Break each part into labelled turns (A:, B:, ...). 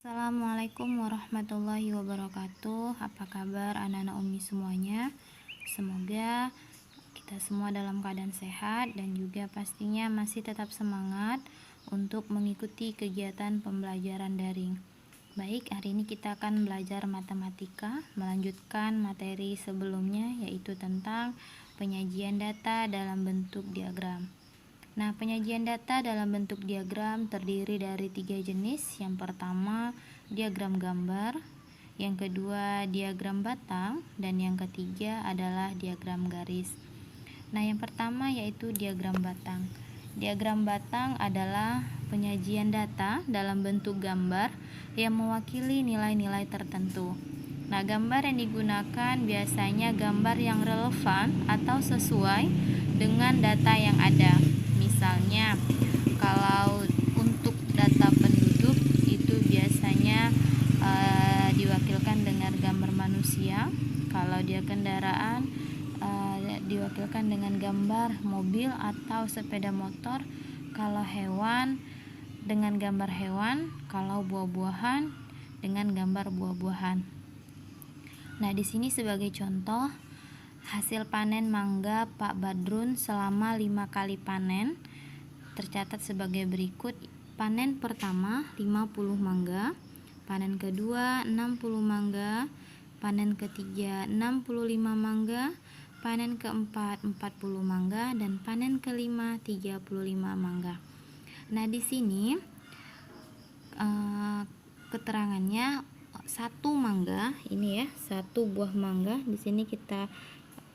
A: Assalamualaikum warahmatullahi wabarakatuh. Apa kabar anak-anak Umi semuanya? Semoga kita semua dalam keadaan sehat dan juga pastinya masih tetap semangat untuk mengikuti kegiatan pembelajaran daring. Baik, hari ini kita akan belajar matematika, melanjutkan materi sebelumnya yaitu tentang penyajian data dalam bentuk diagram. Nah, penyajian data dalam bentuk diagram terdiri dari 3 jenis. Yang pertama, diagram gambar, yang kedua, diagram batang, dan yang ketiga adalah diagram garis. Nah, yang pertama yaitu diagram batang. Diagram batang adalah penyajian data dalam bentuk gambar yang mewakili nilai-nilai tertentu. Nah, gambar yang digunakan biasanya gambar yang relevan atau sesuai dengan data yang ada. Misalnya, kalau untuk data penduduk itu biasanya diwakilkan dengan gambar manusia. Kalau dia kendaraan diwakilkan dengan gambar mobil atau sepeda motor. Kalau hewan dengan gambar hewan, kalau buah-buahan dengan gambar buah-buahan. Nah, di sini sebagai contoh, hasil panen mangga Pak Badrun selama 5 kali panen tercatat sebagai berikut. Panen pertama 50 mangga, panen kedua 60 mangga, panen ketiga 65 mangga, panen keempat 40 mangga, dan panen kelima 35 mangga. Nah, di sini keterangannya satu mangga ini ya, satu buah mangga. Di sini kita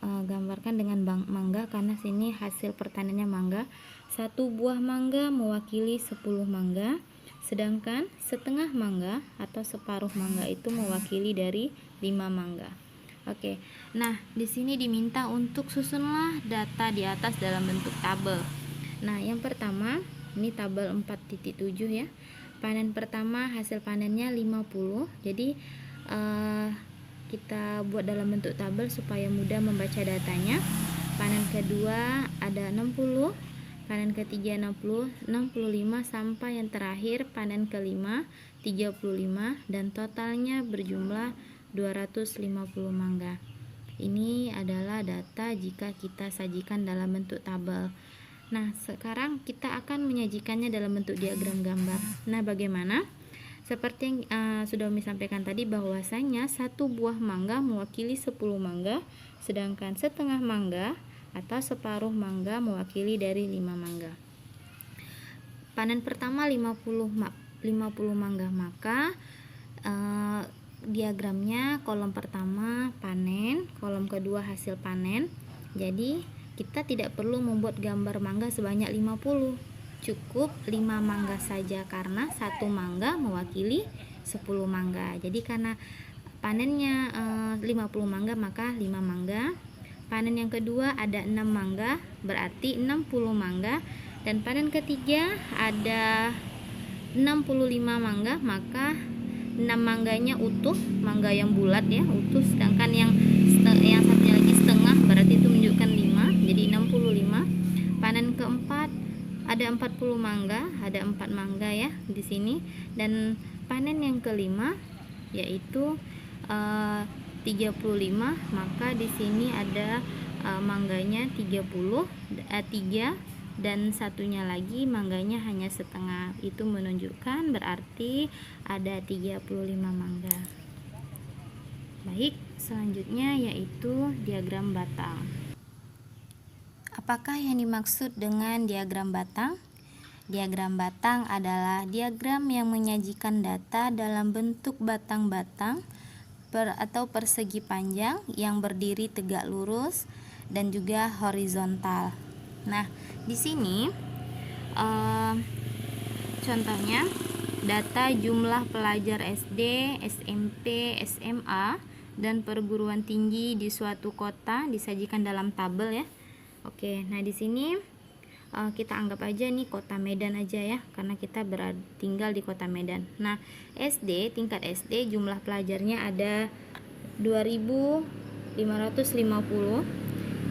A: gambarkan dengan mangga karena sini hasil pertanennya mangga. Satu buah mangga mewakili 10 mangga, sedangkan setengah mangga atau separuh mangga itu mewakili dari 5 mangga. Oke. Nah, di sini diminta untuk susunlah data di atas dalam bentuk tabel. Nah, yang pertama, ini tabel 4.7 ya. Panen pertama hasil panennya 50. Jadi kita buat dalam bentuk tabel supaya mudah membaca datanya. Panen kedua ada 60, panen ketiga 60, 65 sampai yang terakhir panen kelima 35, dan totalnya berjumlah 250 mangga. Ini adalah data jika kita sajikan dalam bentuk tabel. Nah, sekarang kita akan menyajikannya dalam bentuk diagram gambar. Nah, bagaimana? Seperti yang sudah Umi sampaikan tadi, bahwasanya satu buah mangga mewakili 10 mangga, sedangkan setengah mangga atau separuh mangga mewakili dari 5 mangga. Panen pertama 50 mangga, maka diagramnya kolom pertama panen, kolom kedua hasil panen. Jadi kita tidak perlu membuat gambar mangga sebanyak 50, cukup 5 mangga saja karena satu mangga mewakili 10 mangga. Jadi karena panennya 50 mangga maka 5 mangga. Panen yang kedua ada 6 mangga, berarti 60 mangga, dan panen ketiga ada 65 mangga, maka 6 mangganya utuh, mangga yang bulat ya, utuh, sedangkan yang satunya lagi setengah, berarti itu menunjukkan 5, jadi 65. Panen keempat ada 40 mangga, ada 4 mangga ya di sini, dan panen yang kelima yaitu 35, maka di sini ada mangganya 3, dan satunya lagi mangganya hanya setengah. Itu menunjukkan berarti ada 35 mangga. Baik, selanjutnya yaitu diagram batang. Apakah yang dimaksud dengan diagram batang? Diagram batang adalah diagram yang menyajikan data dalam bentuk batang-batang atau persegi panjang yang berdiri tegak lurus dan juga horizontal. Nah, di sini contohnya data jumlah pelajar SD, SMP, SMA, dan perguruan tinggi di suatu kota disajikan dalam tabel ya. Oke, nah di sini kita anggap aja nih kota Medan aja ya, karena kita tinggal di kota Medan. Nah, tingkat SD jumlah pelajarnya ada 2550,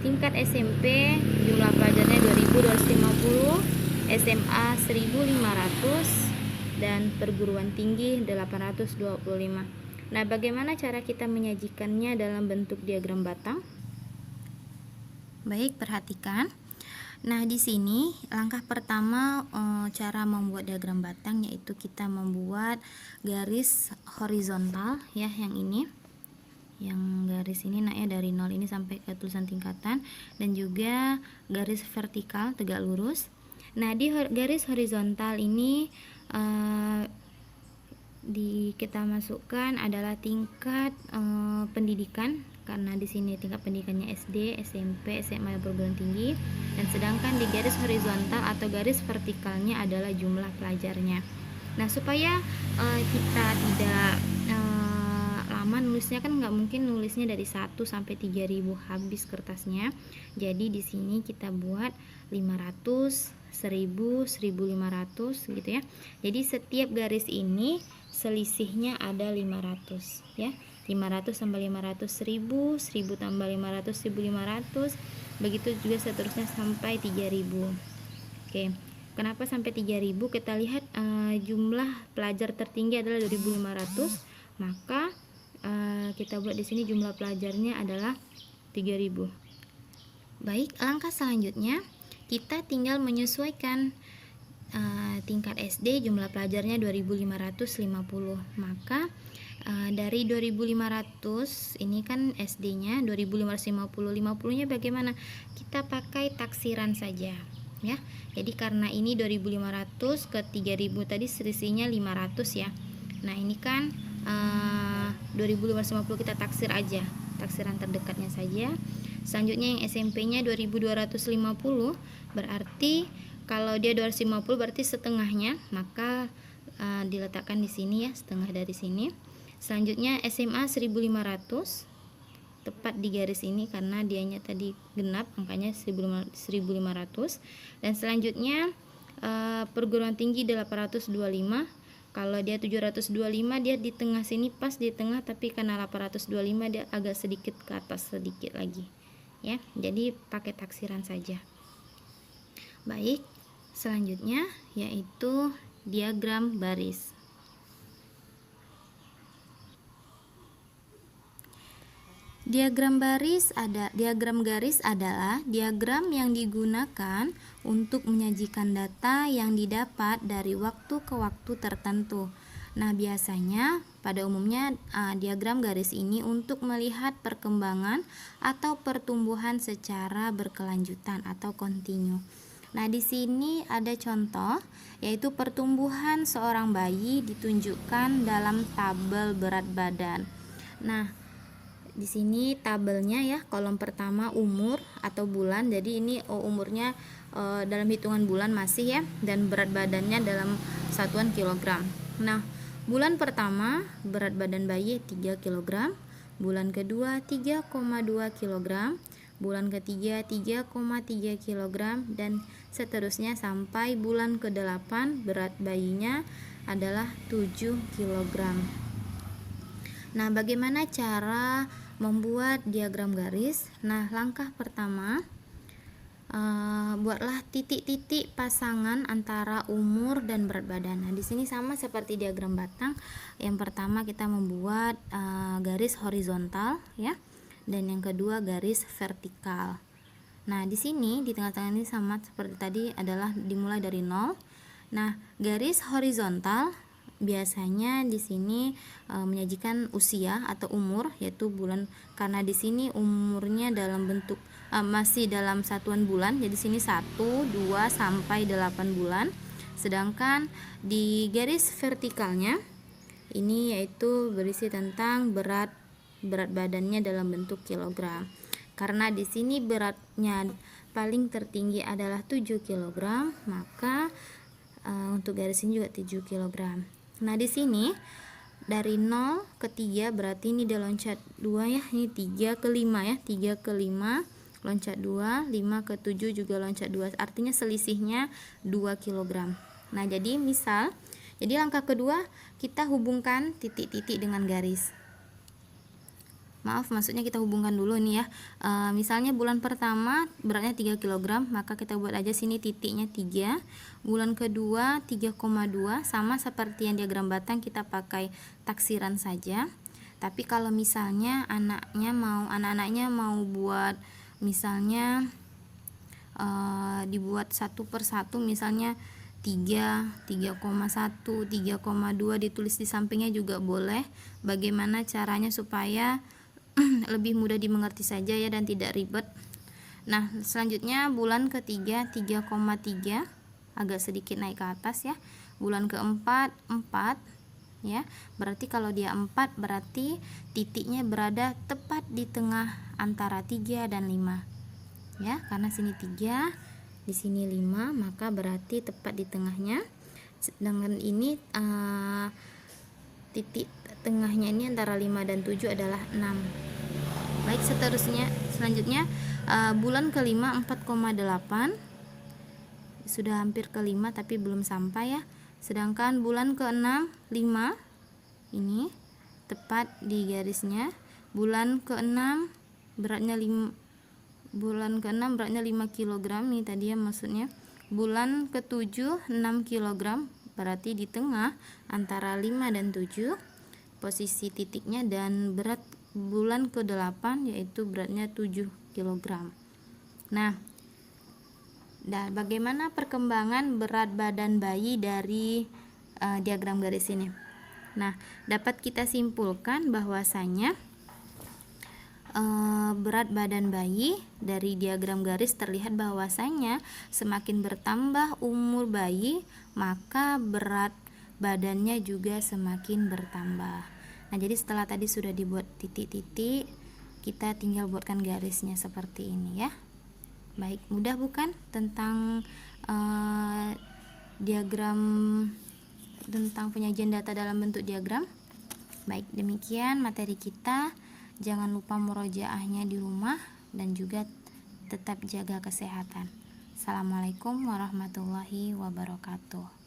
A: tingkat SMP jumlah pelajarnya 2250, SMA 1500, dan perguruan tinggi 825. Nah, bagaimana cara kita menyajikannya dalam bentuk diagram batang? Baik, perhatikan. Nah, di sini langkah pertama cara membuat diagram batang yaitu kita membuat garis horizontal ya, yang ini. Yang garis ini naiknya dari 0 ini sampai ke tulisan tingkatan, dan juga garis vertikal tegak lurus. Nah, di garis horizontal ini kita masukkan adalah tingkat pendidikan, karena di sini tingkat pendidikannya SD, SMP, SMA, perguruan tinggi, dan sedangkan di garis horizontal atau garis vertikalnya adalah jumlah pelajarnya. Nah, supaya kita tidak lama nulisnya, kan nggak mungkin nulisnya dari 1 sampai 3000 habis kertasnya. Jadi di sini kita buat 500, 1000, 1500 gitu ya. Jadi setiap garis ini selisihnya ada 500 ya. 500 tambah 500 1000, 1000 tambah 500 1500, begitu juga seterusnya sampai 3000. Oke. Kenapa sampai 3000? Kita lihat jumlah pelajar tertinggi adalah 2500, maka kita buat di sini jumlah pelajarnya adalah 3000. Baik, langkah selanjutnya kita tinggal menyesuaikan tingkat SD jumlah pelajarnya 2550. Maka dari 2500 ini kan SD-nya 2550, 50-nya bagaimana? Kita pakai taksiran saja ya. Jadi karena ini 2500 ke 3000 tadi selisihnya 500 ya. Nah, ini kan 2550 kita taksir aja, taksiran terdekatnya saja. Selanjutnya yang SMP-nya 2250, berarti kalau dia 250 berarti setengahnya, maka diletakkan di sini ya, setengah dari sini. Selanjutnya SMA 1500, tepat di garis ini karena dianya tadi genap, angkanya 1500. Dan selanjutnya perguruan tinggi 825. Kalau dia 725, dia di tengah sini, pas di tengah, tapi karena 825 dia agak sedikit ke atas sedikit lagi ya. Jadi pakai taksiran saja. Baik, selanjutnya yaitu diagram baris. Diagram garis adalah diagram yang digunakan untuk menyajikan data yang didapat dari waktu ke waktu tertentu. Nah, biasanya pada umumnya diagram garis ini untuk melihat perkembangan atau pertumbuhan secara berkelanjutan atau kontinu. Nah, di sini ada contoh yaitu pertumbuhan seorang bayi ditunjukkan dalam tabel berat badan. Nah, di sini tabelnya ya, kolom pertama umur atau bulan. Jadi ini umurnya dalam hitungan bulan masih ya, dan berat badannya dalam satuan kilogram. Nah, bulan pertama berat badan bayi 3 kg, bulan kedua 3,2 kg, bulan ketiga 3,3 kg, dan seterusnya sampai bulan ke-8 berat bayinya adalah 7 kg. Nah, bagaimana cara membuat diagram garis? Nah, langkah pertama, buatlah titik-titik pasangan antara umur dan berat badan. Nah, di sini sama seperti diagram batang. Yang pertama kita membuat garis horizontal ya, dan yang kedua garis vertikal. Nah, di sini di tengah-tengah ini sama seperti tadi, adalah dimulai dari 0. Nah, garis horizontal biasanya di sini menyajikan usia atau umur, yaitu bulan, karena di sini umurnya dalam bentuk masih dalam satuan bulan. Jadi sini 1, 2 sampai 8 bulan. Sedangkan di garis vertikalnya ini yaitu berisi tentang berat badannya dalam bentuk kilogram. Karena di sini beratnya paling tertinggi adalah 7 kg, maka untuk garis ini juga 7 kg. Nah, di sini dari 0 ke 3 berarti ini dia loncat 2 ya. Ini 3 ke 5 ya. 3 ke 5 loncat 2, 5 ke 7 juga loncat 2. Artinya selisihnya 2 kg. Nah, jadi misal, jadi langkah kedua kita hubungkan titik-titik dengan garis. maksudnya kita hubungkan dulu nih ya. Misalnya bulan pertama beratnya 3 kg, maka kita buat aja sini titiknya 3. Bulan kedua 3,2, sama seperti yang diagram batang, kita pakai taksiran saja. Tapi kalau misalnya anak-anaknya mau buat misalnya dibuat satu per satu, misalnya 3, 3,1, 3,2 ditulis di sampingnya juga boleh. Bagaimana caranya supaya lebih mudah dimengerti saja ya dan tidak ribet. Nah, selanjutnya bulan ketiga 3,3, agak sedikit naik ke atas ya. Bulan keempat 4 ya. Berarti kalau dia 4 berarti titiknya berada tepat di tengah antara 3 dan 5. Ya, karena sini 3, di sini 5, maka berarti tepat di tengahnya. Sedangkan ini titik tengahnya ini antara 5 dan 7 adalah 6. Baik, selanjutnya bulan kelima 4,8, sudah hampir ke 5 tapi belum sampai ya. Sedangkan bulan ke-6 5, ini tepat di garisnya. Bulan ke-6 beratnya 5 kg nih tadi ya, maksudnya. Bulan ke-7 6 kg, berarti di tengah antara 5 dan 7 posisi titiknya. Dan berat bulan ke-8 yaitu beratnya 7 kg. Nah, bagaimana perkembangan berat badan bayi dari diagram garis ini? Nah, dapat kita simpulkan bahwasanya berat badan bayi dari diagram garis terlihat bahwasanya semakin bertambah umur bayi, maka berat badannya juga semakin bertambah. Nah, jadi setelah tadi sudah dibuat titik-titik, kita tinggal buatkan garisnya seperti ini ya. Baik, mudah bukan tentang diagram, tentang penyajian data dalam bentuk diagram? Baik, demikian materi kita. Jangan lupa murojaahnya di rumah dan juga tetap jaga kesehatan. Assalamualaikum warahmatullahi wabarakatuh.